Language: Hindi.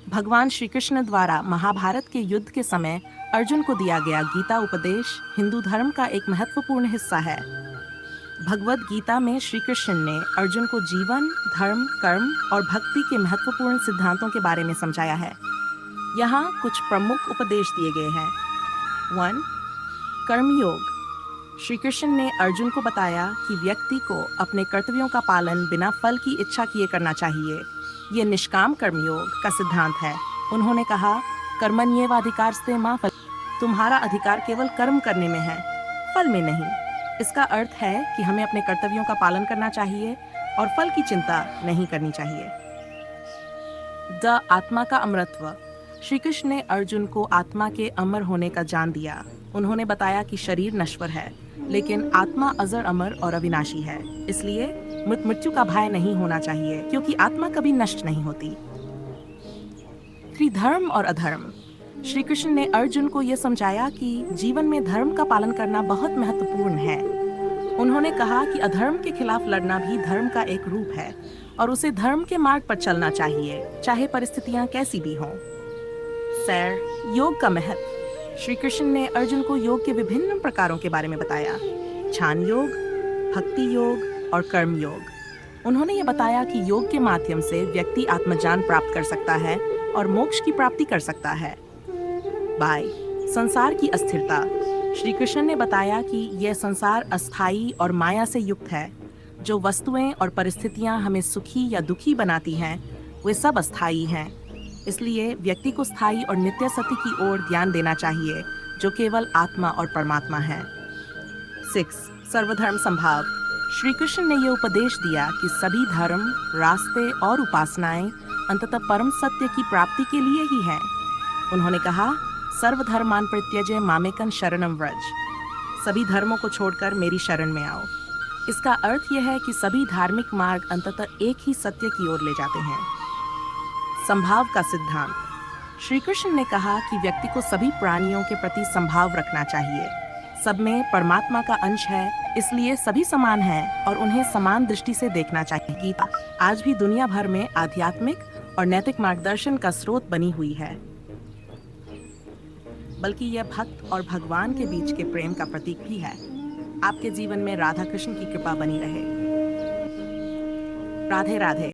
भगवान श्री कृष्ण द्वारा महाभारत के युद्ध के समय अर्जुन को दिया गया गीता उपदेश हिंदू धर्म का एक महत्वपूर्ण हिस्सा है। भगवद गीता में श्री कृष्ण ने अर्जुन को जीवन, धर्म, कर्म और भक्ति के महत्वपूर्ण सिद्धांतों के बारे में समझाया है। यहाँ कुछ प्रमुख उपदेश दिए गए हैं। 1. कर्मयोग। श्री कृष्ण ने अर्जुन को बताया कि व्यक्ति को अपने कर्तव्यों का पालन बिना फल की इच्छा किए करना चाहिए। ये निष्काम कर्मयोग का सिद्धांत है। उन्होंने कहा, कर्मण्येवाधिकारस्ते मा फल। तुम्हारा अधिकार केवल कर्म करने में है, फल में नहीं। इसका अर्थ है कि हमें अपने कर्तव्यों का पालन करना चाहिए और फल की चिंता नहीं करनी चाहिए। द आत्मा का अमरत्व। श्री कृष्ण ने अर्जुन को आत्मा के अमर होने का ज्ञान दिया। उन्होंने बताया कि शरीर नश्वर है, लेकिन आत्मा अजर, अमर और अविनाशी है। इसलिए मृत्यु का भय नहीं होना चाहिए, क्योंकि आत्मा कभी नष्ट नहीं होती। धर्म और अधर्म। श्री कृष्ण ने अर्जुन को यह समझाया कि जीवन में धर्म का पालन करना बहुत महत्वपूर्ण है। उन्होंने कहा कि अधर्म के खिलाफ लड़ना भी धर्म का एक रूप है और उसे धर्म के मार्ग पर चलना चाहिए, चाहे परिस्थितियां कैसी भी हों। सैर, योग का महत्व। श्री कृष्ण ने अर्जुन को योग के विभिन्न प्रकारों के बारे में बताया। ध्यान योग, भक्ति योग और कर्म योग। उन्होंने ये बताया कि योग के माध्यम से व्यक्ति आत्मज्ञान प्राप्त कर सकता है और मोक्ष की प्राप्ति कर सकता है। बाय, संसार की अस्थिरता। श्री कृष्ण ने बताया कि यह संसार अस्थायी और माया से युक्त है। जो वस्तुएं और परिस्थितियां हमें सुखी या दुखी बनाती हैं, वे सब अस्थायी हैं। इसलिए व्यक्ति को स्थायी और नित्य सत्य की ओर ध्यान देना चाहिए, जो केवल आत्मा और परमात्मा है। 6. सर्वधर्म संभाव। श्री कृष्ण ने यह उपदेश दिया कि सभी धर्म, रास्ते और उपासनाएं अंततः परम सत्य की प्राप्ति के लिए ही हैं। उन्होंने कहा, सर्वधर्मान परित्यज्य मामेकं शरणं व्रज। सभी धर्मों को छोड़कर मेरी शरण में आओ। इसका अर्थ यह है कि सभी धार्मिक मार्ग अंततः एक ही सत्य की ओर ले जाते हैं। संभाव का सिद्धांत। श्री कृष्ण ने कहा कि व्यक्ति को सभी प्राणियों के प्रति संभाव रखना चाहिए। सब में परमात्मा का अंश है, इसलिए सभी समान हैं और उन्हें समान दृष्टि से देखना चाहिए। गीता आज भी दुनिया भर में आध्यात्मिक और नैतिक मार्गदर्शन का स्रोत बनी हुई है, बल्कि यह भक्त और भगवान के बीच के प्रेम का प्रतीक भी है। आपके जीवन में राधा कृष्ण की कृपा बनी रहे। राधे राधे।